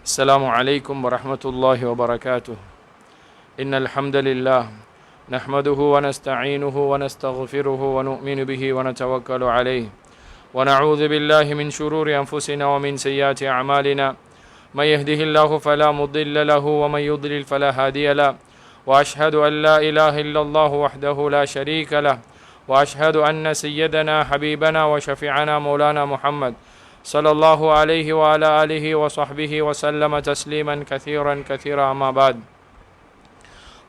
السلام عليكم ورحمة الله وبركاته. إن الحمد لله نحمده ونستعينه ونستغفره ونؤمن به ونتوكل عليه ونعوذ بالله من شرور أنفسنا ومن سيئات أعمالنا. من يهده الله فلا مضل له ومن يضلل فلا هادي له. وأشهد أن لا إله إلا الله وحده لا شريك له. وأشهد أن سيدنا حبيبنا وشفيعنا مولانا محمد صلى الله عليه وعلى آله وصحبه وسلم تسليما كثيرا أما بعد.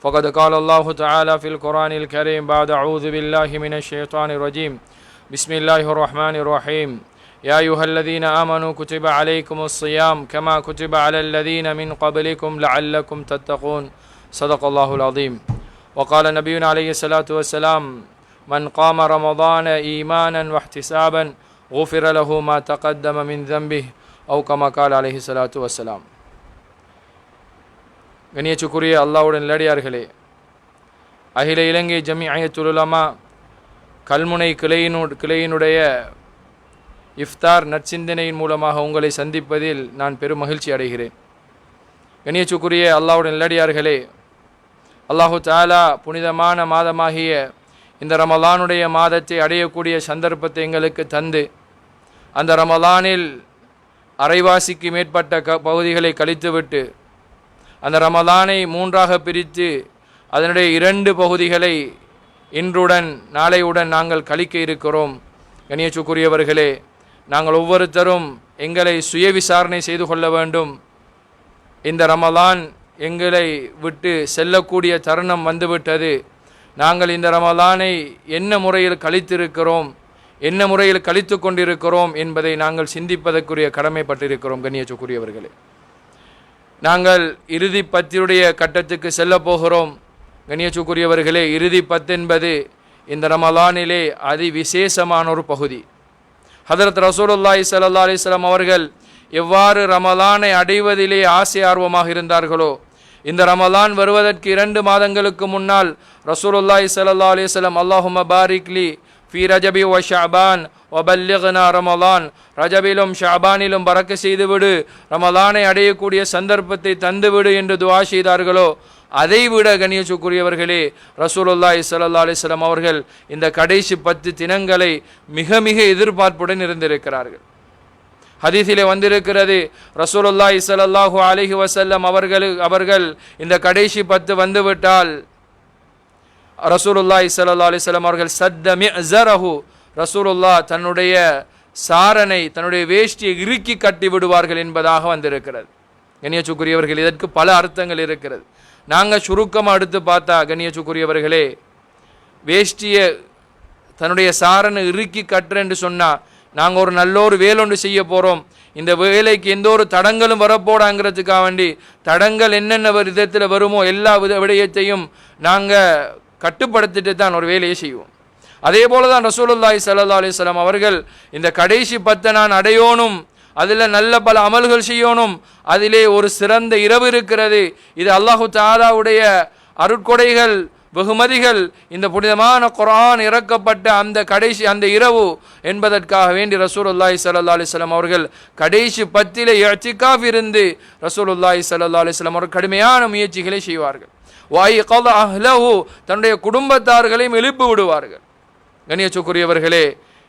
فقد قال الله تعالى في القرآن الكريم بعد أعوذ بالله من الشيطان الرجيم بسم الله الرحمن الرحيم. يا أيها الذين آمنوا كتب عليكم الصيام كما كتب على الذين من قبلكم لعلكم تتقون. صدق الله العظيم. وقال نبينا عليه الصلاة والسلام من قام رمضان إيمانا واحتسابا غفر له ما تقدم من ذنبه أو كما قال عليه الصلاة والسلام. கண்ணியத்துக்குரிய அல்லாஹ்வுடைய நல்லடியார்களே, அகில இலங்கை ஜமீஅத்துல் உலமா கல்முனை கிளையினுடைய இஃப்தார் நற்சிந்தனையின் மூலமாக உங்களை சந்திப்பதில் நான் பெரும் மகிழ்ச்சி அடைகிறேன். கண்ணியத்துக்குரிய அல்லாஹ்வுடைய நல்லடியார்களே, அல்லாஹு தஆலா புனிதமான மாதமாகிய இந்த ரமலானுடைய மாதத்தை அடையக்கூடிய சந்தர்ப்பத்தை எங்களுக்கு தந்து, அந்த ரமலானில் அரைவாசிக்கு மேற்பட்ட பகுதிகளை கழித்துவிட்டு அந்த ரமலானை மூன்றாக பிரித்து அதனுடைய 2 பகுதிகளை இன்றுடன் நாளையுடன் நாங்கள் கழிக்க இருக்கிறோம். கண்ணியத்துக்குரியவர்களே, நாங்கள் ஒவ்வொருத்தரும் எங்களை சுய விசாரணை செய்து கொள்ள வேண்டும். இந்த ரமலான் எங்களை விட்டு செல்லக்கூடிய தருணம் வந்துவிட்டது. நாங்கள் இந்த ரமலானை என்ன முறையில் கழித்திருக்கிறோம், என்ன முறையில் கழித்து கொண்டிருக்கிறோம் என்பதை நாங்கள் சிந்திப்பதற்குரிய கடமைப்பட்டிருக்கிறோம். கண்ணியத்துக்குரியவர்களே, நாங்கள் இறுதி பத்தினுடைய கட்டத்துக்கு செல்ல போகிறோம். கண்ணியத்துக்குரியவர்களே, இறுதி பத்து என்பது இந்த ரமலானிலே அதி விசேஷமான ஒரு பகுதி. ஹதரத் ரசூலுல்லாஹி ஸல்லல்லாஹு அலைஹி வஸல்லம் அவர்கள் எவ்வாறு ரமலானை அடைவதிலே ஆசை ஆர்வமாக இருந்தார்களோ, இந்த ரமலான் வருவதற்கு 2 மாதங்களுக்கு முன்னால் ரசூலுல்லாஹி ஸல்லல்லாஹு அலைஹி வஸல்லம் அல்லாஹும்ம பாரிக்லி ஃபீ ரஜபி வ ஷஅபான் வபல்லிக்னா ரமலான், ரஜபிலும் ஷஅபானிலும் பரக்க செய்துவிடு, ரமலானை அடையக்கூடிய சந்தர்ப்பத்தை தந்துவிடு என்று துஆ செய்தார்களோ, அதைவிட கண்ணியத்துக்குரியவர்களே ரசூலுல்லாஹி ஸல்லல்லாஹு அலைஹி வஸல்லம் அவர்கள் இந்த கடைசி 10 தினங்களை மிக மிக எதிர்பார்ப்புடன் இருந்திருக்கிறார்கள். ஹதீஸிலே வந்திருக்கிறது, ரசூலுல்லாஹி ஸல்லல்லாஹு அலைஹி வஸல்லம் அவர்கள் இந்த கடைசி 10 வந்துவிட்டால் ரசூலுல்லாஹி ஸல்லல்லாஹு அலைஹி வஸல்லம் அவர்கள் சத்த மிஅஸரஹு, ரசூலுல்லாஹ் தன்னுடைய சாரனை தன்னுடைய வேஷ்டியை இறுக்கி கட்டி விடுவார்கள் என்பதாக வந்திருக்கிறது. கண்ணியத்துக்குரியவர்கள், இதற்கு பல அர்த்தங்கள் இருக்கிறது. நாங்கள் சுருக்கமாக எடுத்து பார்த்தா கண்ணியத்துக்குரியவர்களே, வேஷ்டியை தன்னுடைய சாரனை இறுக்கி கட்டுறேன்னு சொன்னால் நாங்கள் ஒரு நல்ல ஒரு வேலொன்று செய்ய போகிறோம், இந்த வேலைக்கு எந்த ஒரு தடங்களும் வரப்போடாங்கிறதுக்காக வேண்டி தடங்கள் என்னென்ன விதத்தில் வருமோ எல்லா விடயத்தையும் நாங்கள் கட்டுப்படுத்திட்டு தான் ஒரு வேலையை செய்வோம். அதே போல தான் ரசூலுல்லாஹி ஸல்லல்லாஹு அலைஹி வஸல்லம் அவர்கள் இந்த கடைசி 10 நான் அடையோனும், அதில் நல்ல பல அமல்கள் செய்யணும், அதிலே ஒரு சிறந்த இரவு இருக்கிறது, இது அல்லாஹு தஆலாவுடைய அருட்கொடைகள் வெகுமதிகள், இந்த புனிதமான குர்ஆன் இறக்கப்பட்ட அந்த இரவு என்பதற்காக வேண்டி ரசூலுல்லாஹி ஸல்லல்லாஹு அலைஹி வஸல்லம் அவர்கள் கடைசி 10 இஅ்திகாஃப் இருந்து ரசூலுல்லாஹி ஸல்லல்லாஹு அலைஹி வஸல்லம் அவர்கள் கடுமையான முயற்சிகளை செய்வார்கள். வஐகத அஹ்லஹு, தன்னுடைய குடும்பத்தார்களையும் எழுப்பி விடுவார்கள். கண்ணியத்துக்குரியவர்களே,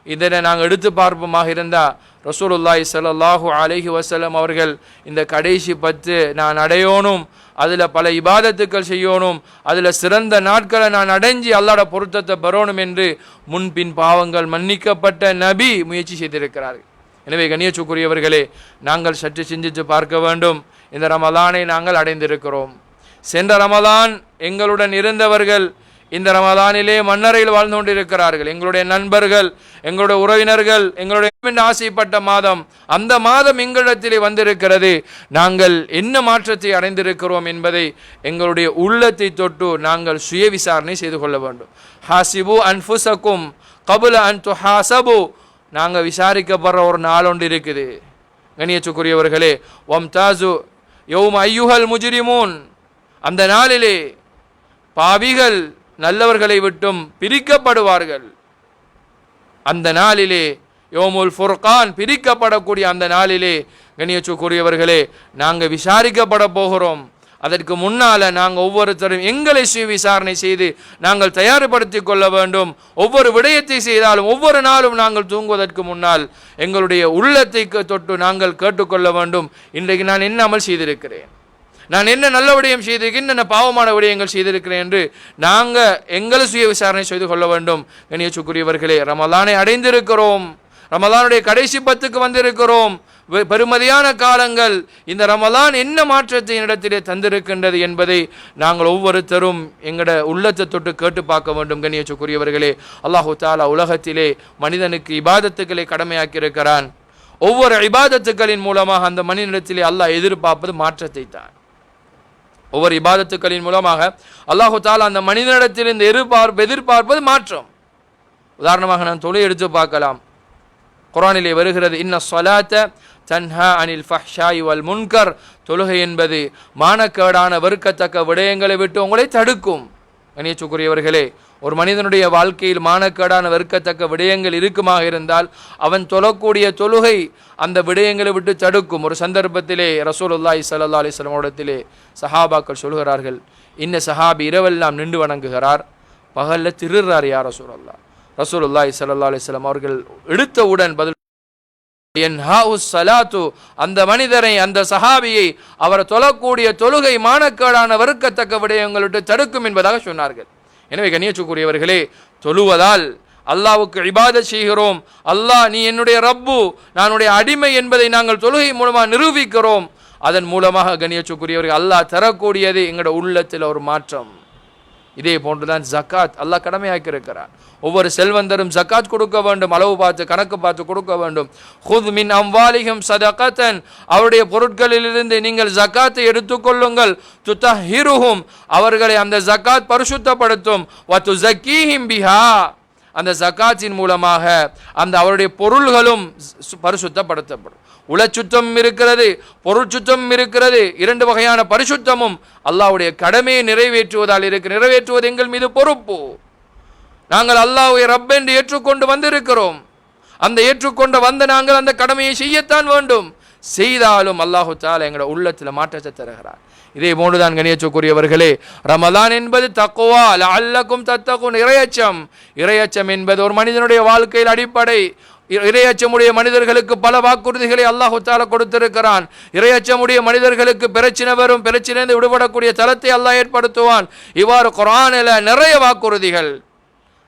இதனை நாங்கள் எடுத்து பார்ப்போமாக இருந்தால் ரசூலுல்லாஹி ஸல்லல்லாஹு அலைஹி வஸல்லம் அவர்கள் இந்த கடைசி 10 நான் அடையோனும், அதில் பல இபாதத்துக்கள் செய்யணும், அதில் சிறந்த நாட்களை நான் அடைஞ்சி அல்லாஹ்வுடைய பொருத்தத்தை பெறணும் என்று முன்பின் பாவங்கள் மன்னிக்கப்பட்ட நபி முயற்சி செய்திருக்கிறார்கள். எனவே கண்ணியத்துக்குரியவர்களே, நாங்கள் சற்று சிந்தித்து பார்க்க வேண்டும். இந்த ரமலானை நாங்கள் அடைந்திருக்கிறோம். சென்ற ரமலான் எங்களுடன் இருந்தவர்கள் இந்த ரமலானிலே மன்னரையில் வாழ்ந்து கொண்டிருக்கிறார்கள். எங்களுடைய நண்பர்கள், எங்களுடைய உறவினர்கள், எங்களுடைய ஆசைப்பட்ட மாதம், அந்த மாதம் எங்களிடத்திலே வந்திருக்கிறது. நாங்கள் என்ன மாற்றத்தை அடைந்திருக்கிறோம் என்பதை எங்களுடைய உள்ளத்தை தொட்டு நாங்கள் சுய விசாரணை செய்து கொள்ள வேண்டும். ஹாசிபு அன்ஃபுஸக்கும் கபுல அன் துஹாசபு, நாங்கள் விசாரிக்கப்படுற ஒரு நாள் ஒன்று இருக்குது. கண்ணியத்துக்குரியவர்களே, வம்தாசு யௌம அய்யுஹல் முஜ்ரிமூன், அந்த நாளிலே பாவிகள் நல்லவர்களை விட்டும் பிரிக்கப்படுவார்கள். அந்த நாளிலே யோமுல் ஃபுர்கான் பிரிக்கப்படக்கூடிய அந்த நாளிலே கண்ணியத்துக்குரியவர்களே நாங்கள் விசாரிக்கப்பட போகிறோம். அதற்கு முன்னால் நாங்கள் ஒவ்வொருத்தரும் எங்களை விசாரணை செய்து நாங்கள் தயார்படுத்தி கொள்ள வேண்டும். ஒவ்வொரு விடயத்தை செய்தாலும் ஒவ்வொரு நாளும் நாங்கள் தூங்குவதற்கு முன்னால் எங்களுடைய உள்ளத்தை தொட்டு நாங்கள் கேட்டுக்கொள்ள வேண்டும். இன்றைக்கு நான் என்ன அமல் செய்திருக்கிறேன், நான் என்ன நல்ல விடயம் செய்திருக்கிறேன், என்ன பாவமான விடயங்கள் செய்திருக்கிறேன் என்று நாங்கள் எங்களை விசாரணை செய்து கொள்ள வேண்டும். கண்ணியத்துக்குரியவர்களே, ரமலானை அடைந்திருக்கிறோம், ரமலானுடைய கடைசி 10க்கு வந்திருக்கிறோம். பெருமதியான காலங்கள். இந்த ரமலான் என்ன மாற்றத்தை என்னிடத்திலே தந்திருக்கின்றது என்பதை நாங்கள் ஒவ்வொருத்தரும் எங்களோட உள்ளத்தை தொட்டு கேட்டு பார்க்க வேண்டும். கண்ணியத்துக்குரியவர்களே, அல்லாஹு தஆலா உலகத்திலே மனிதனுக்கு இபாதத்துக்களை கடமையாக்கி இருக்கிறான். ஒவ்வொரு இபாதத்துக்களின் மூலமாக அந்த மனிதனிடத்திலே அல்லாஹ் எதிர்பார்ப்பது மாற்றத்தை தான். ஒவ்வொரு இபாதத்துக்களின் மூலமாக அல்லாஹு தஆலா அந்த மனிதனிடத்தில் இந்த எதிர்பார்ப்பது மாற்றம். உதாரணமாக நான் தொழுகை எடுத்து பார்க்கலாம். குர்ஆனிலே வருகிறது, இன்ன ஸலாத்த தன்ஹா அனில் ஃபஹ்ஷாய் வல் முன்கர். தொழுகை என்பது மானக்கேடான வெறுக்கத்தக்க விடயங்களை விட்டு உங்களை தடுக்கும். கண்ணியத்துக்குரியவர்களே, ஒரு மனிதனுடைய வாழ்க்கையில் மானக்கேடான வெறுக்கத்தக்க விடயங்கள் இருக்குமாக இருந்தால் அவன் தொழக்கூடிய தொழுகை அந்த விடயங்களை விட்டு தடுக்கும். ஒரு சந்தர்ப்பத்திலே ரசூலுல்லாஹி ஸல்லல்லாஹு அலைஹி வஸல்லம் இடத்திலே சஹாபாக்கள் சொல்கிறார்கள், இன்ன சஹாபி இரவெல்லாம் நின்று வணங்குகிறார், பகல்ல திருறார் யா ரசூலல்லாஹ். ரசூலுல்லாஹி ஸல்லல்லாஹு அலைஹி வஸல்லம் அவர்கள் எடுத்தவுடன் பதில், அந்த மனிதரை, அந்த சஹாபியை அவர் தொழக்கூடிய தொழுகை மானக்கேடான வெறுக்கத்தக்க விடயங்கள் விட்டு தடுக்கும் என்பதாக சொன்னார்கள். எனவே கண்ணியத்துக்குரியவர்களே, தொழுவதால் அல்லாஹ்வுக்கு இபாதத் செய்கிறோம். அல்லாஹ் நீ என்னுடைய ரப்பு, நானுடைய அடிமை என்பதை நாங்கள் தொழுகை மூலமாக நிரூபிக்கிறோம். அதன் மூலமாக கண்ணியத்துக்குரியவர்கள் அல்லாஹ் தரக்கூடியது எங்களோட உள்ளத்தில் ஒரு மாற்றம். இதே போன்றுதான் ஜக்காத் அல்லாஹ் கடமையாக்கி இருக்கிறான். ஒவ்வொரு செல்வந்தரும் ஜக்காத் கொடுக்க வேண்டும், அளவு பார்த்து கணக்கு பார்த்து கொடுக்க வேண்டும். ஹுத் மின் அம்வாலிஹிம் ஸதகத்தன், அவருடைய பொருட்களிலிருந்து நீங்கள் ஜக்காத்தை எடுத்துக்கொள்ளுங்கள். துதஹிருஹும், அவர்களை அந்த ஜக்காத் பரிசுத்தப்படுத்தும். வ துஸக்கீஹிம் பிஹா, அந்த ஜக்காத்தின் மூலமாக அந்த அவருடைய பொருள்களும் பரிசுத்தப்படுத்தப்படும். உளச்சுத்தம் இருக்கிறது, பொருட்சுத்தம் இருக்கிறது. 2 வகையான பரிசுத்தமும் அல்லாஹ்வுடைய கடமையை நிறைவேற்றுவதால் நிறைவேற்றுவது எங்கள் மீது பொறுப்பு. நாங்கள் அல்லாஹ்வை ரப் என்று ஏற்றுக்கொண்டு வந்திருக்கிறோம். அந்த ஏற்றுக்கொண்டு வந்த நாங்கள் அந்த கடமையை செய்யத்தான் வேண்டும். செய்தாலும் அல்லாஹு தஆலா எங்களோட உள்ளத்தில் மாற்றத்தை தருகிறார். இதே போன்றுதான் கண்ணியத்துக்குரியவர்களே, ரமலான் என்பது தக்வா லஅல்லக்கும் தத்தகுன், இறையச்சம். இறையச்சம் என்பது ஒரு மனிதனுடைய வாழ்க்கையில் அடிப்படை. இறையச்சமுடைய மனிதர்களுக்கு பல வாக்குறுதிகளை அல்லாஹு தஆலா கொடுத்திருக்கிறான். இறையச்சமுடைய மனிதர்களுக்கு பிரச்சனை வரும், பிரச்சனையிலிருந்து விடுபடக்கூடிய தளத்தை அல்லாஹ் ஏற்படுத்துவான். இவ்வாறு குர்ஆனில் நிறைய வாக்குறுதிகள்.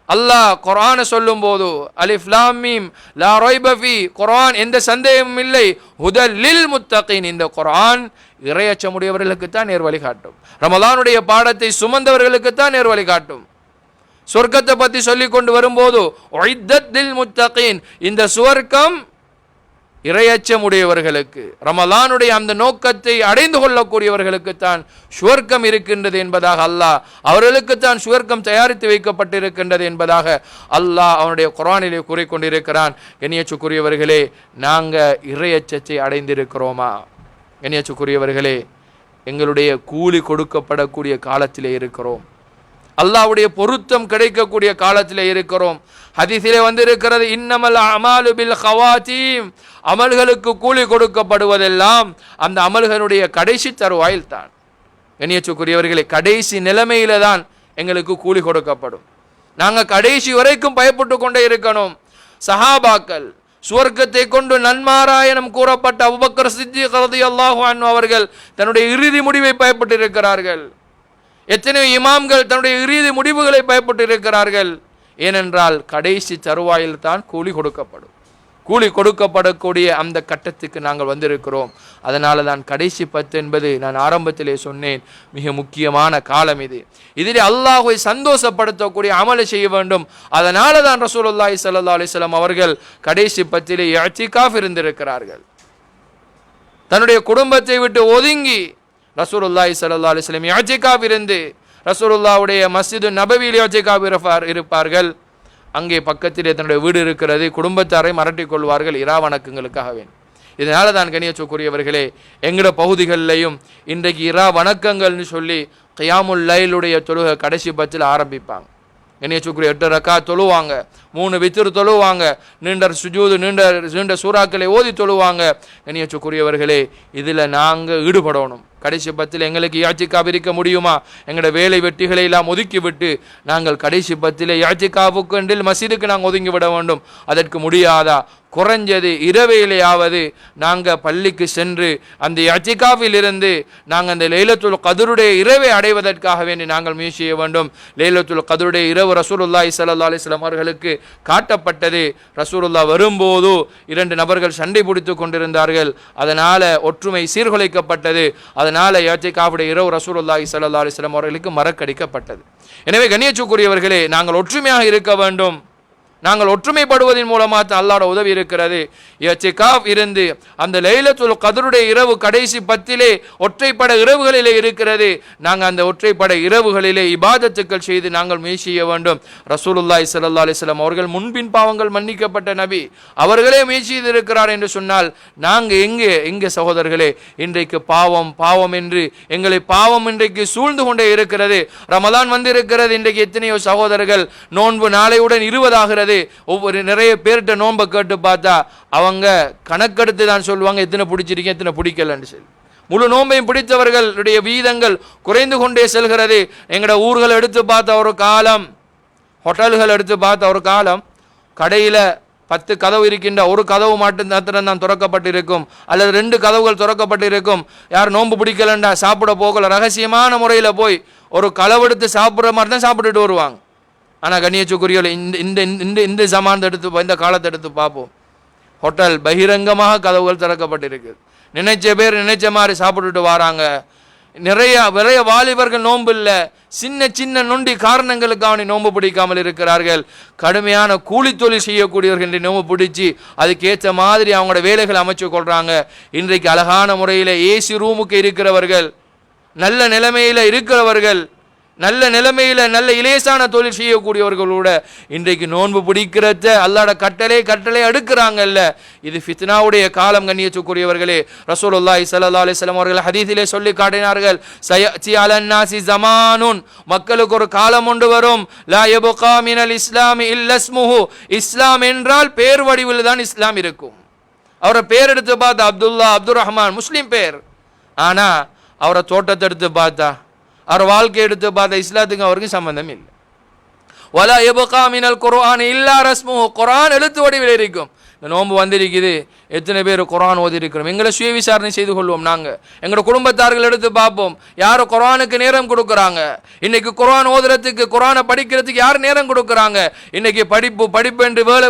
அல்லாஹ் குர்ஆனை சொல்லும் போது அலிஃப் லாம் மீம் லா ரைப ஃபீ, குர்ஆன் எந்த சந்தேகமும் இல்லை, ஹுதல் லில் முத்தகீன், இந்த குர்ஆன் இறையச்சமுடையவர்களுக்கு தான் நேர் வழி காட்டும். ரமலானுடைய பாடத்தை சுமந்தவர்களுக்கு தான் நேர் வழி காட்டும். சொர்க்கத்தை பற்றி சொல்லி கொண்டு வரும்போது உஇத்தத் லில் முத்தகீன், இந்த சுவர்க்கம் இறையச்சமுடையவர்களுக்கு, ரமலானுடைய அந்த நோக்கத்தை அடைந்து கொள்ளக்கூடியவர்களுக்கு தான் சுவர்க்கம் இருக்கின்றது என்பதாக அல்லாஹ், அவர்களுக்கு தான் சுவர்க்கம் தயாரித்து வைக்கப்பட்டிருக்கின்றது என்பதாக அல்லாஹ் அவனுடைய குர்ஆனிலே கூறிக்கொண்டிருக்கிறான். கண்ணியத்துக்குரியவர்களே, நாங்கள் இறையச்சத்தை அடைந்திருக்கிறோமா? கண்ணியத்துக்குரியவர்களே, எங்களுடைய கூலி கொடுக்கப்படக்கூடிய காலத்திலே இருக்கிறோம். அல்லாஹ்வுடைய பொருத்தம் கிடைக்கக்கூடிய காலத்திலே இருக்கிறோம். ஹதீஸிலே வந்திருக்கிறது, இன்னமல் அமாலு பில் ஹவாத்தீம், அமல்களுக்கு கூலி கொடுக்கப்படுவதெல்லாம் அந்த அமல்களுடைய கடைசி தருவாயில் தான். கண்ணியத்துக்குரியவர்களே, கடைசி நிலைமையில தான் எங்களுக்கு கூலி கொடுக்கப்படும். நாங்கள் கடைசி வரைக்கும் பயப்பட்டு கொண்டே இருக்கணும். சஹாபாக்கள், சுவர்க்கத்தை கொண்டு நன்மாராயணம் கூறப்பட்ட அபூபக்கர் சித்தீக் ரலியல்லாஹு அன்ஹு அவர்கள் தன்னுடைய இறுதி முடிவை பயப்பட்டு இருக்கிறார்கள். எத்தனையோ இமாம்கள் தன்னுடைய இறுதி முடிவுகளை பயப்பட்டு இருக்கிறார்கள். ஏனென்றால் கடைசி தருவாயில் தான் கூலி கொடுக்கப்படும். கூலி கொடுக்கப்படக்கூடிய அந்த கட்டத்துக்கு நாங்கள் வந்திருக்கிறோம். அதனால தான் கடைசி 10 என்பது நான் ஆரம்பத்திலே சொன்னேன், மிக முக்கியமான காலம் இது. இதிலே அல்லாஹ்வை சந்தோஷப்படுத்தக்கூடிய அமலை செய்ய வேண்டும். அதனால தான் ரசூலுல்லாஹி ஸல்லல்லாஹு அலைஹி வஸல்லம் அவர்கள் கடைசி 10 இஅ்திகாஃப் இருந்திருக்கிறார்கள். தன்னுடைய குடும்பத்தை விட்டு ஒதுங்கி ரசூலுல்லாஹி ஸல்லல்லாஹு அலைஹி வஸல்லம் இஅ்திகாஃப் இருந்து ரசூலுல்லாஹ்வுடைய மஸ்ஜிது நபவியில் இஅ்திகாஃப் இருப்பார்கள். அங்கே பக்கத்திலே தன்னுடைய வீடு இருக்கிறது. குடும்பத்தாரை மரட்டிக் கொள்வார்கள் இரா வணக்கங்களுக்காகவே. இதனால தான் கண்ணியத்துக்குரியவர்களே, எங்களோட பகுதிகளிலையும் இன்றைக்கு இரா வணக்கங்கள்னு சொல்லி கியாமுல் லைலுடைய தொழுகை கடைசி 10 ஆரம்பிப்பாங்க. கண்ணியத்துக்குரிய 8 ரக்காத் தொழுவாங்க. 3 வித்ர் தொழுவாங்க, நீண்ட சுஜூது நீண்ட சூறாக்களை ஓதி தொழுவாங்க. கண்ணியத்துக்குரியவர்களே, இதில் நாங்கள் ஈடுபடணும். கடைசி பத்தில் எங்களுக்கு இஅ்திகாஃப் இருக்க முடியுமா? எங்களோட வேலை வெட்டிகளை எல்லாம் ஒதுக்கி விட்டு நாங்கள் கடைசி பத்தில் இஅ்திகாஃபுக்கு என்றில் மஸ்ஜிதுக்கு நாங்கள் ஒதுங்கி விட வேண்டும். அதற்கு முடியாதா? குறைஞ்சது இரவையிலேயாவது நாங்கள் பள்ளிக்கு சென்று அந்த இஅ்திகாஃபில் இருந்து நாங்கள் அந்த லைலத்துல் கத்ருடைய இரவை அடைவதற்காக வேண்டி நாங்கள் முயற்சி செய்ய வேண்டும். லைலத்துல் கத்ருடைய இரவு ரசூலுல்லாஹி ஸல்லல்லாஹு அலைஹி வஸல்லம் அவர்களுக்கு காட்டப்பட்டது. ரசூலுல்லாஹ் வரும்போது 2 நபர்கள் சண்டை பிடித்து கொண்டிருந்தார்கள். அதனால் ஒற்றுமை சீர்குலைக்கப்பட்டது. அதனால் இஅ்திகாஃபுடைய இரவு ரசூலுல்லாஹி ஸல்லல்லாஹு அலைஹி வஸல்லம் அவர்களுக்கு மறக்கடிக்கப்பட்டது. எனவே கண்ணியத்துக்குரியவர்களே, நாங்கள் ஒற்றுமையாக இருக்க வேண்டும். நாங்கள் ஒற்றுமைப்படுவதன் மூலமாக அல்லாஹ்வுடைய உதவி இருக்கிறது. இஅ்திகாஃப் இருந்து அந்த லைலத்துல் கத்ருடைய இரவு கடைசி 10 ஒற்றைப்பட இரவுகளிலே இருக்கிறது. நாங்கள் அந்த ஒற்றைப்பட இரவுகளிலே இபாதத்துக்கள் செய்து நாங்கள் முயற்சி செய்ய வேண்டும். ரசூலுல்லாஹி ஸல்லல்லாஹு அலைஹி வஸல்லம் அவர்கள் முன்பின் பாவங்கள் மன்னிக்கப்பட்ட நபி, அவர்களே முயற்சி செய்திருக்கிறார் என்று சொன்னால் நாங்கள் எங்கே சகோதரர்களே? இன்றைக்கு பாவம் என்று எங்களை பாவம் இன்றைக்கு சூழ்ந்து கொண்டே இருக்கிறது. ரமலான் வந்திருக்கிறது. இன்றைக்கு எத்தனையோ சகோதரர்கள் நோன்பு நாளையுடன் 20 ஆகிறது. ஒவ்வொரு நிறைய பேர்கிட்ட நோன்பை கேட்டு பார்த்தா அவங்க கணக்கெடுத்து தான் சொல்லுவாங்க, எத்தனை பிடிச்சிருக்கேன் எத்தனை பிடிக்கலன்னு சொல்லி. முழு நோன்பையும் பிடித்தவர்களுடைய வீதங்கள் குறைந்து கொண்டே செல்கிறது. எங்களோட ஊர்கள் எடுத்து பார்த்த ஒரு காலம், ஹோட்டல்கள் எடுத்து பார்த்த ஒரு காலம், கடையில் 10 கதவு இருக்கின்ற ஒரு கதவு மாத்திரம் தான் திறக்கப்பட்டிருக்கும், அல்லது 2 கதவுகள் திறக்கப்பட்டிருக்கும். யார் நோன்பு பிடிக்கலண்டா சாப்பிட போகல, ரகசியமான முறையில் போய் ஒரு களவெடுத்து சாப்பிட்ற மாதிரி தான் சாப்பிட்டுட்டு வருவாங்க. ஆனால் கண்ணியத்துக்குரியவர்களே, இந்த ஜமானத்தை எடுத்து இந்த காலத்தை எடுத்து பார்ப்போம். ஹோட்டல் பகிரங்கமாக கதவுகள் திறக்கப்பட்டிருக்கு. நினைச்ச பேர் நினைச்ச மாதிரி சாப்பிட்டுட்டு வராங்க. நிறைய வாலிபர்கள் நோன்பு இல்லை, சின்ன நொண்டி காரணங்களுக்காக நோன்பு பிடிக்காமல் இருக்கிறார்கள். கடுமையான கூலி தொழில் செய்யக்கூடியவர்கள் நோன்பு பிடிச்சி அதுக்கேற்ற மாதிரி அவங்களோட வேலைகளை அமைச்சு கொள்றாங்க. இன்றைக்கு அழகான முறையில் ஏசி ரூமுக்கு இருக்கிறவர்கள், நல்ல நிலைமையில் இருக்கிறவர்கள், நல்ல நிலைமையில் நல்ல இலேசான தொழில் செய்யக்கூடியவர்களோட இன்றைக்கு நோன்பு பிடிக்கிறத அல்லாஹ்வோட கட்டளை அடுக்கிறாங்கல்ல. இது ஃபித்னாவுடைய காலம். கண்ணியத்துக்குரியவர்களே, ரசூலுல்லாஹி ஸல்லல்லாஹு அலைஹி வஸல்லம் அவர்கள் ஹதீஸிலே சொல்லி காட்டினார்கள், சயஅதி அலன்னாசி ஜமானுன், மக்களுக்கு ஒரு காலம் ஒன்று வரும், லா யபகா மினல் இஸ்லாமி இல்லா இஸ்முஹு, இஸ்லாம் என்றால் பேர் வடிவில் தான் இஸ்லாம் இருக்கும். அவரை பேர் எடுத்து பார்த்தா அப்துல்லா, அப்துல் ரஹ்மான், முஸ்லீம் பேர். ஆனால் அவரை தோட்டத்தை எடுத்து பார்த்தா, அவர் வாழ்க்கை எடுத்து பார்த்தா இஸ்லாத்துக்கு அவருக்கு சம்பந்தம் இல்லை. வலா யபகா மினல் குர்ஆன் இல்லா ரஸ்முஹு, குர்ஆன் எழுத்து வடிவில் இருக்கும். இந்த நோன்பு வந்திருக்குது, எத்தனை பேர் குர்ஆன் ஓதி இருக்கிறோம்? எங்களை சுய விசாரணை செய்து கொள்வோம். நாங்கள் எங்களோட குடும்பத்தார்கள் எடுத்து பார்ப்போம், யாரும் குர்ஆனுக்கு நேரம் கொடுக்குறாங்க? இன்னைக்கு குர்ஆன் ஓதுறதுக்கு, குர்ஆனை படிக்கிறதுக்கு யார் நேரம் கொடுக்குறாங்க? இன்னைக்கு படிப்பு என்று வேறு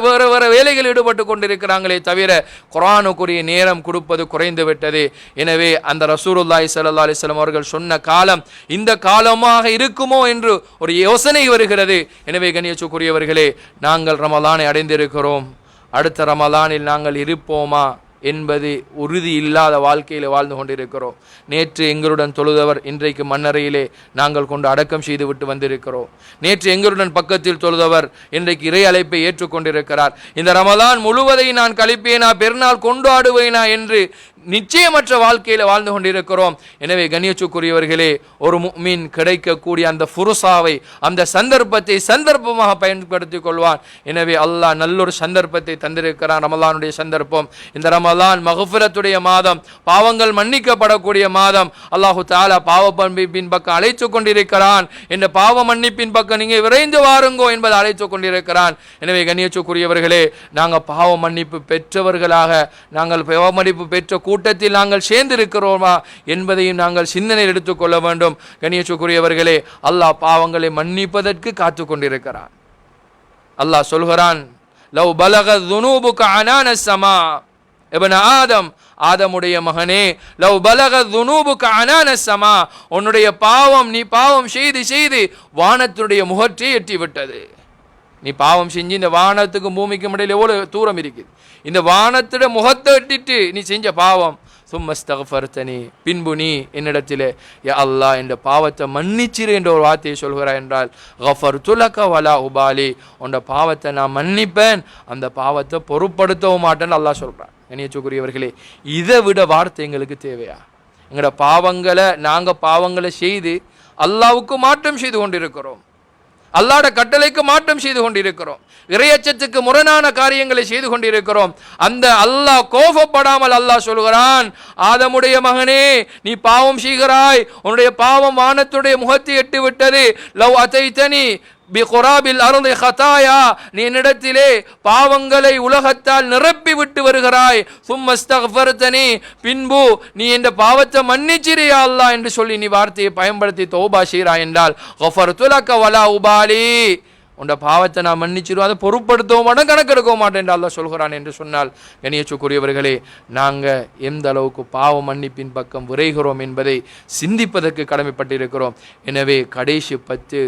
வேலைகள் ஈடுபட்டு கொண்டிருக்கிறாங்களே தவிர குர்ஆனுக்குரிய நேரம் கொடுப்பது குறைந்து விட்டது. எனவே அந்த ரசூலுல்லாஹி ஸல்லல்லாஹு அலைஹி வஸல்லம் அவர்கள் சொன்ன காலம் இந்த காலமாக இருக்குமோ என்று ஒரு யோசனை வருகிறது. எனவே கண்ணியத்துக்குரியவர்களே, நாங்கள் ரமலானை அடைந்திருக்கிறோம். அடுத்த ரமலானில் நாங்கள் இருப்போமா என்பது உறுதி இல்லாத வாழ்க்கையில் வாழ்ந்து கொண்டிருக்கிறோம். நேற்று எங்களுடன் தொழுதவர் இன்றைக்கு மண்ணறையிலே நாங்கள் கொண்டு அடக்கம் செய்து விட்டு வந்திருக்கிறோம். நேற்று எங்களுடன் பக்கத்தில் தொழுதவர் இன்றைக்கு இறை அழைப்பை ஏற்றுக்கொண்டிருக்கிறார். இந்த ரமலான் முழுவதை நான் கழிப்பேனா, பெருநாள் கொண்டாடுவேனா என்று நிச்சயமற்ற வாழ்க்கையில் வாழ்ந்து கொண்டிருக்கிறோம். எனவே கண்ணியத்துக்குரியவர்களே, ஒரு முஃமின் கிடைக்கக்கூடிய அந்த ஃபுர்சாவை, அந்த சந்தர்ப்பத்தை சந்தர்ப்பமாக பயன்படுத்திக் கொள்வான். எனவே அல்லாஹ் நல்லொரு சந்தர்ப்பத்தை தந்திருக்கிறான், ரமலானுடைய சந்தர்ப்பம். இந்த ரமலான் மக்ஃபிரத்துடைய மாதம், பாவங்கள் மன்னிக்கப்படக்கூடிய மாதம். அல்லாஹு தஆலா பாவ மன்னிப்பின் பக்கம் அழைத்து கொண்டிருக்கிறான். இந்த பாவ மன்னிப்பின் பக்கம் நீங்க விரைந்து வாருங்கோ என்பதை அழைத்து கொண்டிருக்கிறான். எனவே கண்ணியத்துக்குரியவர்களே, நாங்கள் பாவ மன்னிப்பு பெற்றவர்களாக, நாங்கள் பாவ மன்னிப்பு பெற்ற கூட்டத்தில் நாங்கள் சேர்ந்திருக்கிறோமா என்பதையும் நாங்கள் சிந்தனையில் எடுத்துக்கொள்ள வேண்டும். கண்ணியத்துக்குரியவர்களே, அல்லாஹ் பாவங்களை மன்னிப்பதற்கு காத்து கொண்டிருக்கிறான். அல்லாஹ் சொல்கிறான், லவ் பலக ذنوبك عنان السماء இப்ன ஆதம், ஆதமுடைய மகனே, லவ் பலக ذنوبك عنان السماء, உன்னுடைய பாவம், நீ பாவம் செய்து செய்து வானத்துடைய முகத்தை எட்டி விட்டது. நீ பாவம் செஞ்சு இந்த வானத்துக்கு பூமிக்கும் இடையில எவ்வளவு தூரம் இருக்குது. இந்த வானத்துடைய முகத்தை எட்டிட்டு நீ செஞ்ச பாவம், சும்மஸ்தக்ஃபர்தனி, பின்பு நீ என்னிடத்திலே யா அல்லாஹ் என்ற பாவத்தை மன்னிச்சிரு என்ற ஒரு வார்த்தையை சொல்கிறாய் என்றால், கஃபர்து லக வலா உபாலி, உன்ட பாவத்தை நான் மன்னிப்பேன், அந்த பாவத்தை பொருட்படுத்தவும் மாட்டேன்னு அல்லாஹ் சொல்கிறான். கண்ணியத்துக்குரியவர்களே, இதை விட வார்த்தை எங்களுக்கு தேவையா? எங்களோட பாவங்களை செய்து அல்லாஹ்வுக்கு மாற்றம் செய்து கொண்டிருக்கிறோம். அல்லாஹ்வுடைய கட்டளைக்கு மாற்றம் செய்து கொண்டிருக்கிறோம், இறையச்சத்துக்கு முரணான காரியங்களை செய்து கொண்டிருக்கிறோம். அந்த அல்லாஹ் கோபப்படாமல் அல்லாஹ் சொல்கிறான், ஆதமுடைய மகனே நீ பாவம் செய்கிறாய், உன்னுடைய பாவம் வானத்துடைய முகத்தை எட்டு விட்டது. லவ் அதைத்தனி பிகுராபில் அருளை ஹதாயா, நீ என்னிடத்திலே பாவங்களை உலகத்தால் நிரப்பி விட்டு வருகிறாய். சும்மஸ்தக்ஃபர்தனி, பின்பு நீ இந்த பாவத்தை மன்னிச்சிரியா அல்லாஹ் என்று சொல்லி நீ வார்த்தையை பயன்படுத்தி தௌபா செய்கிறாய் என்றால் கஃபர்து லக வலா உபாலி, உண்ட பாவத்தை நான் மன்னிச்சிருவோம், அதை பொருட்படுத்தவும் மாட்டேன், கணக்கெடுக்க மாட்டேன் என்று அல்லாஹ் சொல்கிறான் என்று சொன்னால், கண்ணியத்துக்குரியவர்களே, நாங்கள் எந்த அளவுக்கு பாவ மன்னிப்பின் பக்கம் விரைகிறோம் என்பதை சிந்திப்பதற்கு கடமைப்பட்டிருக்கிறோம். எனவே கடைசி 10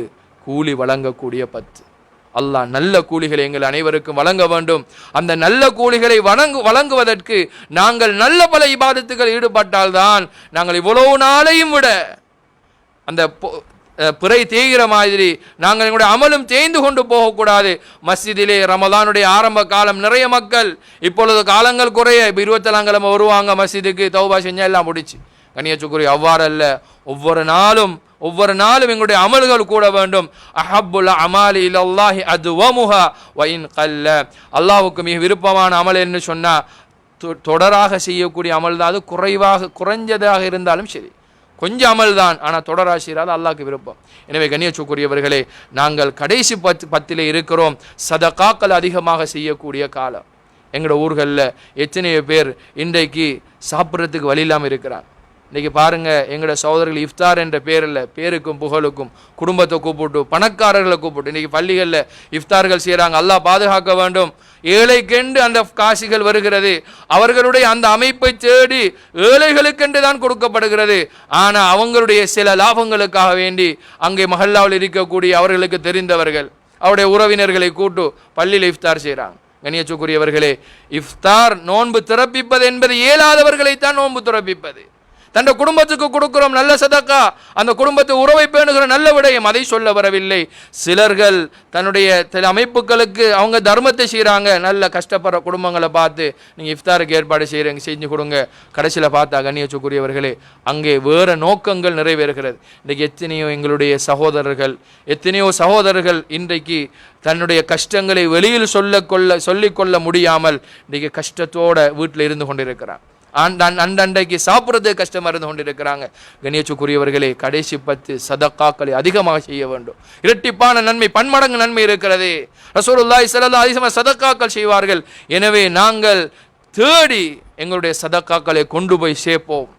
கூலி வழங்கக்கூடிய 10. அல்லாஹ் நல்ல கூலிகளை எங்கள் அனைவருக்கும் வழங்க வேண்டும். அந்த நல்ல கூலிகளை வழங்குவதற்கு நாங்கள் நல்ல பல இபாதத்துகள் ஈடுபட்டால்தான் நாங்கள் இவ்வளவு நாளையும் விட அந்த பிறை தேய்கிற மாதிரி நாங்கள் எங்களுடைய அமலும் தேய்ந்து கொண்டு போகக்கூடாது. மஸ்ஜிதிலே ரமலானுடைய ஆரம்ப காலம் நிறைய மக்கள், இப்பொழுது காலங்கள் குறைய 27ஆம் கிழமை வருவாங்க மஸ்ஜிதுக்கு, தௌபா செஞ்சா எல்லாம் முடிச்சு. கண்ணியத்துக்குரிய அவ்வாறு அல்ல, ஒவ்வொரு நாளும் எங்களுடைய அமல்கள் கூட வேண்டும். அஹப்புல் அமாலி இலல்லாஹி அத்வமுஹா வ இன் கல்ல, அல்லாஹ்வுக்கு மிக விருப்பமான அமல் என்று சொன்னா தொடராக செய்யக்கூடிய அமல் தான். அது குறைஞ்சதாக இருந்தாலும் சரி, கொஞ்சம் அமல் தான், ஆனால் தொடராக செய்யாது அல்லாஹ்க்கு விருப்பம். எனவே கண்ணியத்துக்குரியவர்களே, நாங்கள் கடைசி 10 இருக்கிறோம். சதகாக்கள் அதிகமாக செய்யக்கூடிய காலம். எங்களோட ஊர்களில் எத்தனையோ பேர் இன்றைக்கு சாப்பிட்றதுக்கு வழி இல்லாமல் இருக்கிறாங்க. இன்றைக்கி பாருங்கள், எங்களோட சகோதரர்கள் இஃப்தார் என்ற பேரில் பேருக்கும் புகழுக்கும் குடும்பத்தை கூப்பிட்டு பணக்காரர்களை கூப்பிட்டு இன்றைக்கி பள்ளிகளில் இஃப்தார்கள் செய்கிறாங்க. அல்லாஹ் பாதுகாக்க வேண்டும். ஏழைக்கென்று அந்த காசிகள் வருகிறது, அவர்களுடைய அந்த அமைப்பை தேடி ஏழைகளுக்கென்று தான் கொடுக்கப்படுகிறது. ஆனால் அவங்களுடைய சில லாபங்களுக்காக வேண்டி அங்கே மஹல்லாவில் இருக்கக்கூடிய அவர்களுக்கு தெரிந்தவர்கள் அவருடைய உறவினர்களை கூட்டு பள்ளியில் இஃப்தார் செய்கிறாங்க. கண்ணியத்துக்குரியவர்களே, இஃப்தார் நோன்பு திறப்பிப்பது என்பது இயலாதவர்களைத்தான் நோன்பு திறப்பிப்பது. தன் குடும்பத்துக்கு கொடுக்கிறோம் நல்ல சதக்கா, அந்த குடும்பத்தை உறவை பேணுகிற நல்ல விடயம், அதை சொல்ல வரவில்லை. சிலர்கள் தன்னுடைய சில அமைப்புகளுக்கு அவங்க தர்மத்தை செய்கிறாங்க. நல்ல கஷ்டப்படுற குடும்பங்களை பார்த்து நீங்கள் இஃப்தாருக்கு ஏற்பாடு செஞ்சு கொடுங்க. கடைசியில் பார்த்தா கண்ணியத்துக்குரியவர்களே, அங்கே வேறு நோக்கங்கள் நிறைவேறுகிறது. இன்றைக்கு எத்தனையோ சகோதரர்கள் இன்றைக்கு தன்னுடைய கஷ்டங்களை வெளியில் சொல்லிக்கொள்ள முடியாமல் இன்றைக்கு கஷ்டத்தோட வீட்டில் இருந்து கொண்டிருக்கிறார். அண்டைக்கு சாப்பிட்றது கஷ்டமாக இருந்து கொண்டிருக்கிறாங்க. கண்ணியத்துக்குரியவர்களே, கடைசி 10 சதக்காக்களை அதிகமாக செய்ய வேண்டும். இரட்டிப்பான நன்மை, பன்மடங்கு நன்மை இருக்கிறது. ரசூலுல்லாஹி ஸல்லல்லாஹு அலைஹி வஸல்லம் சதக்காக்கள் செய்வார்கள். எனவே நாங்கள் தேடி எங்களுடைய சதக்காக்களை கொண்டு போய் சேர்ப்போம்.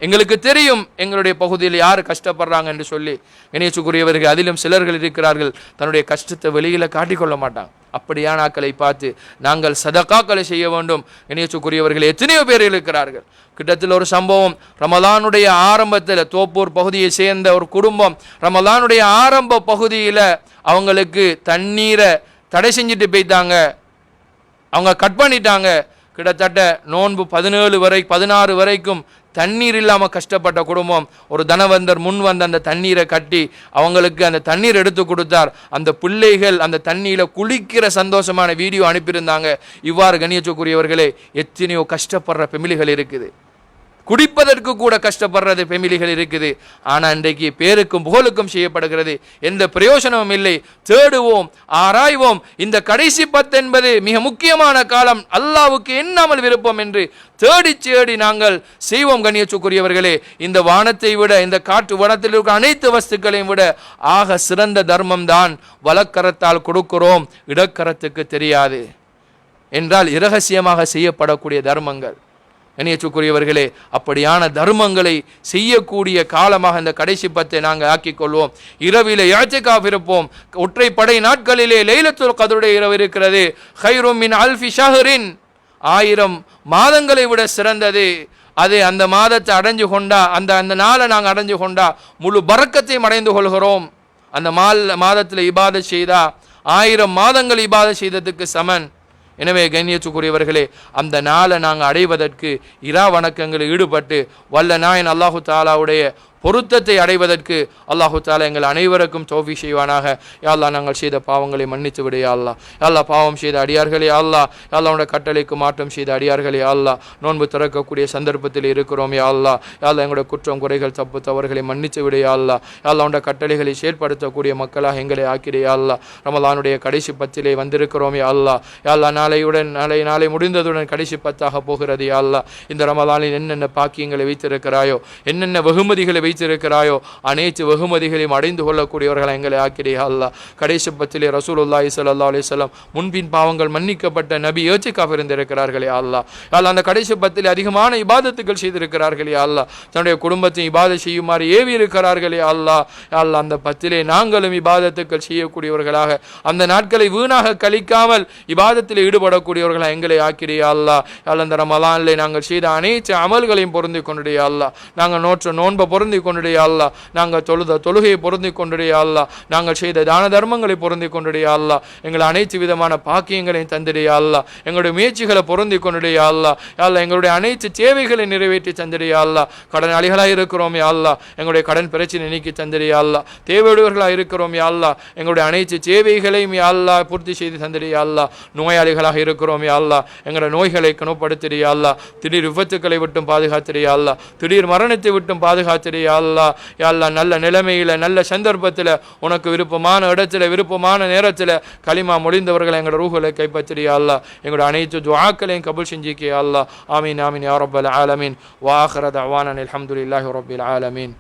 எங்களுக்கு தெரியும் எங்களுடைய பகுதியில் யார் கஷ்டப்படுறாங்க என்று சொல்லி. கண்ணியத்துக்குரியவர்கள், அதிலும் சிலர்கள் இருக்கிறார்கள் தன்னுடைய கஷ்டத்தை வெளியில் காட்டிக்கொள்ள மாட்டாங்க. அப்படியான ஆக்களை பார்த்து நாங்கள் சதக்காக்களை செய்ய வேண்டும். கண்ணியத்துக்குரியவர்கள், எத்தனையோ பேர் இருக்கிறார்கள். கிட்டத்தில் ஒரு சம்பவம், ரமலானுடைய ஆரம்பத்தில் தோப்பூர் பகுதியை சேர்ந்த ஒரு குடும்பம் ரமலானுடைய ஆரம்ப பகுதியில் அவங்களுக்கு தண்ணீரை தடை செஞ்சுட்டு போய்த்தாங்க. அவங்க கட் பண்ணிட்டாங்க. கிட்டத்தட்ட நோன்பு 16 வரைக்கும் தண்ணீர் இல்லாமல் கஷ்டப்பட்ட குடும்பம். ஒரு தனவந்தர் முன் வந்து அந்த தண்ணீரை கட்டி அவங்களுக்கு அந்த தண்ணீர் எடுத்து கொடுத்தார். அந்த பிள்ளைகள் அந்த தண்ணீரில் குளிக்கிற சந்தோஷமான வீடியோ அனுப்பியிருந்தாங்க. இவ்வாறு கண்ணியத்துக்குரியவர்களே, எத்தனையோ கஷ்டப்படுற ஃபெமிலிகள் இருக்குது, குடிப்பதற்கு கூட கஷ்டப்படுறது ஃபெமிலிகள் இருக்குது. ஆனால் இன்றைக்கு பேருக்கும் புகழுக்கும் செய்யப்படுகிறது. எந்த பிரயோஜனமும் இல்லை. தேடுவோம், ஆராய்வோம். இந்த கடைசி 10 என்பது மிக முக்கியமான காலம். அல்லாஹ்வுக்கு என்னாமல் விருப்பம் என்று தேடி நாங்கள் செய்வோம். கண்ணியத்துக்குரியவர்களே, இந்த வானத்தை விட, இந்த காற்று வனத்தில் இருக்கிற அனைத்து வஸ்துக்களையும் விட ஆக சிறந்த தர்மம் தான் வலக்கரத்தால் கொடுக்கிறோம், இடக்கரத்துக்கு தெரியாது என்றால் இரகசியமாக செய்யப்படக்கூடிய தர்மங்கள். கண்ணியத்துக்குரியவர்களே, அப்படியான தர்மங்களை செய்யக்கூடிய காலமாக இந்த கடைசி 10 நாங்கள் ஆக்கிக்கொள்வோம். இரவிலே இஅ்திகாஃப் இருப்போம். ஒற்றைப்படை நாட்களிலே லைலத்துல் கத்ருடைய இரவு இருக்கிறது. கைரும் மின் அல்ஃபி ஷஹரின், 1000 மாதங்களை விட சிறந்தது. அது அந்த மாதத்தை அடைஞ்சு கொண்டா, அந்த நாளை நாங்கள் அடைஞ்சு கொண்டா முழு பரக்கத்தையும் அடைந்து கொள்கிறோம். அந்த மாதத்தில் இபாதத் செய்தா 1000 மாதங்கள் இபாதத் செய்ததுக்கு சமன். எனவே கண்ணியத்துக்குரியவர்களே, அந்த நாளை நாங்கள் அடைவதற்கு இரா வணக்கங்களில் ஈடுபட்டு வல்ல நாயன் அல்லாஹு தாலாவுடைய பொருத்தத்தை அடைவதற்கு அல்லாஹு தாலா எங்கள் அனைவருக்கும் தௌஃபீக் செய்வானாக. யா அல்லாஹ் நாங்கள் செய்த பாவங்களை மன்னித்து விடு யா அல்லாஹ். யா அல்லாஹ் பாவம் செய்த அடியார்களே யா அல்லாஹ். யா அல்லாஹ் உடைய கட்டளைக்கு மாற்றம் செய்த அடியார்களே யா அல்லாஹ். நோன்பு திறக்கக்கூடிய சந்தர்ப்பத்தில் இருக்கிறோம் யா அல்லாஹ். யா அல்லாஹ் எங்களுடைய குற்றம் குறைகள் தப்பு தவறுகளை மன்னித்து விடு யா அல்லாஹ். யா அல்லாஹ் உடைய கட்டளைகளை செயற்படுத்தக்கூடிய மக்களாக எங்களை ஆக்கிடு யா அல்லாஹ். ரமலானுடைய கடைசி பத்திலே வந்திருக்கிறோம் யா அல்லாஹ். யா அல்லாஹ் நாளை முடிந்ததுடன் கடைசி பத்தாக போகிறது யா அல்லாஹ். இந்த ரமலானில் என்னென்ன பாக்கியங்களை வைத்திருக்கிறாயோ, என்னென்ன வெகுமதிகளை வைத்திருக்கிறாயோ, அனைத்து வெகுமதிகளையும் அடைந்து கொள்ளக்கூடியவர்கள் எங்களை ஆக்கிடு யா அல்லாஹ். கடைசி பத்திலே ரசூலுல்லாஹி ஸல்லல்லாஹு அலைஹி வஸல்லம் முன்பின் பாவங்கள் மன்னிக்கப்பட்ட நபி ஏத்திகாஃப் இருந்திருக்கிறார்கள் யா அல்லாஹ். யா அல்லாஹ் அந்த கடைசி பத்திலே அதிகமான இபாதத்துகள் செய்திருக்கிறார்கள் யா அல்லாஹ். தன்னுடைய குடும்பத்தை இபாதத் செய்யுமாறு ஏவி இருக்கிறார்கள் யா அல்லாஹ். யா அல்லாஹ் அந்த பத்திலே நாங்களும் இபாதத்துக்கள் செய்யக்கூடியவர்களாக, அந்த நாட்களை வீணாக கழிக்காமல் இபாதத்தில் ஈடுபடக்கூடியவர்களாக எங்களை ஆக்கிடு யா அல்லாஹ். யா அல்லாஹ் அந்த ரமலானிலே நாங்கள் செய்த அனைத்து அமல்களையும் பொருந்தி கொண்டு யா அல்லாஹ். நாங்கள் நோற்ற நோன்பை பொருந்தி கொண்டு யா அல்லாஹ். நாங்கள் தொழுத தொழுகையை பொருந்தி கொண்டு யா அல்லாஹ். நாங்கள் செய்த தான தர்மங்களை பொருந்தி கொண்டு யா அல்லாஹ். எங்கள் அனைத்து விதமான பாக்கியங்களையும் தந்திடு யா அல்லாஹ். எங்களுடைய முயற்சிகளை பொருந்தி கொண்டு யா அல்லாஹ். யா அல்லாஹ் எங்களுடைய அனைத்து தேவைகளை நிறைவேற்றி தந்திடு யா அல்லாஹ். கடனாளிகளாக இருக்கிறோம் யா அல்லாஹ். எங்களுடைய கடன் பிரச்சனை நீக்கி தந்திடு யா அல்லாஹ். தேவையுடையவர்களாக இருக்கிறோம் யா அல்லாஹ். எங்களுடைய அனைத்து தேவைகளையும் யா அல்லாஹ் பூர்த்தி செய்து தந்திடு யா அல்லாஹ். நோயாளிகளாக இருக்கிறோம் யா அல்லாஹ். எங்களுடைய நோய்களை குணப்படுத்திடு யா அல்லாஹ். திடீர் விபத்துக்களை விட்டும் பாதுகாத்திடு யா அல்லாஹ். திடீர் மரணத்தை விட்டும் பாதுகாத்திடு யா அல்லாஹ். யா அல்லாஹ் நல்ல நிலைமையில், நல்ல சந்தர்ப்பத்தில், உனக்கு விருப்பமான இடத்துல, விருப்பமான நேரத்தில் கலிமா மொழிந்தவர்களை எங்களோட ரூஹுகளை கைப்பற்றிடு யா அல்லாஹ். எங்களுடைய அனைத்து துஆக்களையும் கபூல் செஞ்சிக்கே யா அல்லாஹ். ஆமீன் ஆமீன் யா ரப்பல் ஆலமீன். வ ஆகிரு தஅவானா அல்ஹம்துலில்லாஹி ரப்பில் ஆலமீன்.